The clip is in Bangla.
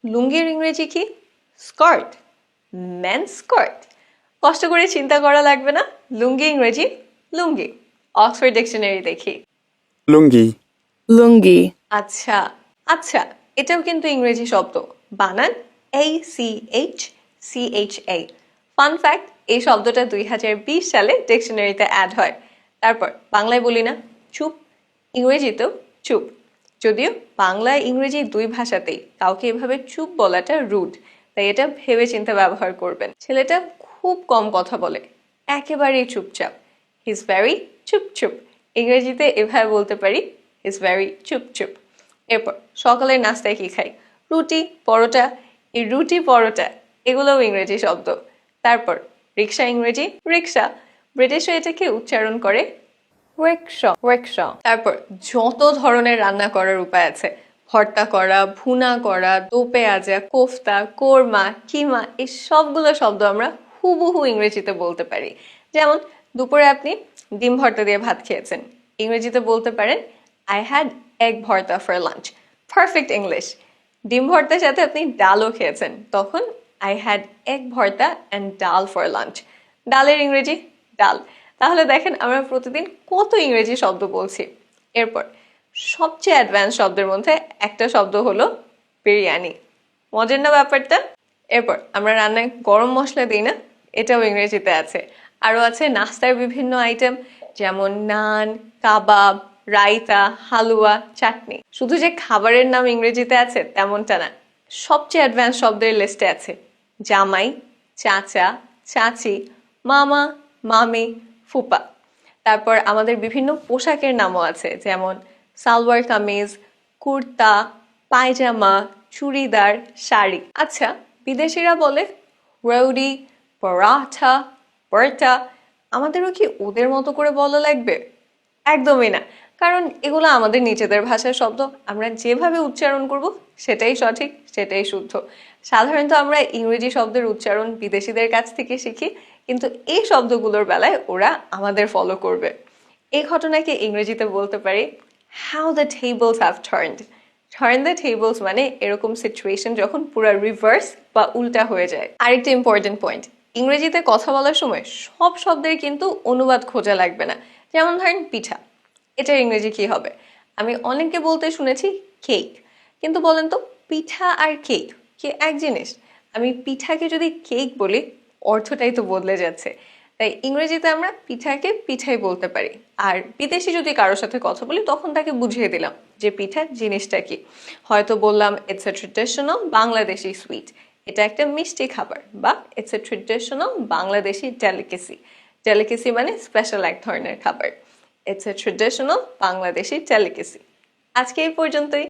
লুঙ্গির ইংরেজি কি? Skirt, men's skirt. কষ্ট করে চিন্তা করা লাগবে না, লুঙ্গি ইংরেজি লুঙ্গি। অক্সফোর্ড ডিকশনারি দেখি। লুঙ্গি, লুঙ্গি, আচ্ছা আচ্ছা, এটাও কিন্তু ইংরেজি শব্দ, বানান ACHCHA। ফান ফ্যাক্ট, এই শব্দটা 2020 সালে ডিকশনারিতে অ্যাড হয়। তারপর বাংলায় বলি না চুপ, ইংরেজিতেও চুপ। যদিও বাংলা ইংরেজি দুই ভাষাতেই কাউকে এভাবে চুপ বলাটা রুড, তাই এটা ভেবে চিন্তে ব্যবহার করবেন। ছেলেটা খুব কম কথা বলে, একেবারেই চুপচাপ। হিজ ভেরি চুপ চুপ, ইংরেজিতে এভাবে বলতে পারি হিজ ভেরি চুপ চুপ। এরপর সকালের নাস্তায় কি খাই? রুটি, পরোটা। এই রুটি পরোটা এগুলোও ইংরেজি শব্দ। তারপর রিক্সা ইংরেজি রিক্সা, ব্রিটিশরা এটাকে উচ্চারণ করে রিক্সা রিক্সা। তারপর যত ধরনের রান্না করার উপায় আছে, ভর্তা করা, ভুনা করা, দো পেঁয়াজা, কোফতা, কোরমা, কিমা, এই সবগুলো শব্দ আমরা হুবহু ইংরেজিতে বলতে পারি। যেমন দুপুরে আপনি ডিম ভর্তা দিয়ে ভাত খেয়েছেন, ইংরেজিতে বলতে পারেন আই হ্যাড এগ ভর্তা ফর লাঞ্চ। Perfect English. ডিম ভর্তার সাথে আপনি ডালও খেয়েছেন, তখন আই হ্যাড এগ ভর্তা অ্যান্ড ডাল ফর লাঞ্চ। ডালের ইংরেজি ডাল। তাহলে দেখেন আমরা প্রতিদিন কত ইংরেজি শব্দ বলছি। এরপর সবচেয়ে অ্যাডভান্স শব্দের মধ্যে একটা শব্দ হলো বিরিয়ানি। মজার না ব্যাপারটা? এরপর আমরা রান্নায় গরম মশলা দিই না, এটাও ইংরেজিতে আছে। আরও আছে নাস্তার বিভিন্ন আইটেম, যেমন নান, কাবাব, রায়তা, হালুয়া, চাটনি। শুধু যে খাবারের নাম ইংরেজিতে আছে তেমনটা না, সবচেয়ে অ্যাডভান্স শব্দের লিস্টে আছে জামাই, চাচা, চাচি, মামা, মামি, ফুপা। তারপর আমাদের বিভিন্ন পোশাকের নামও আছে, যেমন সালোয়ার কামিজ, কুর্তা, পায়জামা, চুড়িদার, শাড়ি। আচ্ছা, বিদেশিরা বলে রোডি, পরাঠা, পরোটা, আমাদেরও কি ওদের মতো করে বলা লাগবে? একদমই না, কারণ এগুলো আমাদের নিজেদের ভাষার শব্দ, আমরা যেভাবে উচ্চারণ করব সেটাই সঠিক, সেটাই শুদ্ধ। সাধারণত আমরা ইংরেজি শব্দের উচ্চারণ বিদেশিদের কাছ থেকে শিখি, কিন্তু এই শব্দগুলোর বেলায় ওরা আমাদের ফলো করবে। এই ঘটনাকে ইংরেজিতে বলতে পারি how the tables have turned. Turn the tables মানে এরকম সিচুয়েশন যখন পুরো রিভার্স বা উল্টা হয়ে যায়। আরেকটা ইম্পর্টেন্ট পয়েন্ট, ইংরেজিতে কথা বলার সময় সব শব্দের কিন্তু অনুবাদ খোঁজা লাগবে না। যেমন ধরেন পিঠা, এটার ইংরেজি কি হবে? আমি অনেককে বলতে শুনেছি কেক, কিন্তু বলেন তো পিঠা আর কেক কি এক জিনিস? আমি পিঠাকে যদি কেক বলি, অর্থটাই তো বদলে যাচ্ছে। তাই ইংরেজিতে আমরা পিঠাকে পিঠাই বলতে পারি। আর বিদেশি যদি কারোর সাথে কথা বলি, তখন তাকে বুঝিয়ে দিলাম যে পিঠা জিনিসটা কি। হয়তো বললাম it's a traditional Bangladeshi sweet, এটা একটা মিষ্টি খাবার, বা it's a traditional Bangladeshi delicacy. Delicacy মানে স্পেশাল এক ধরনের খাবার। It's a traditional Bangladeshi delicacy. আজকে এই পর্যন্তই।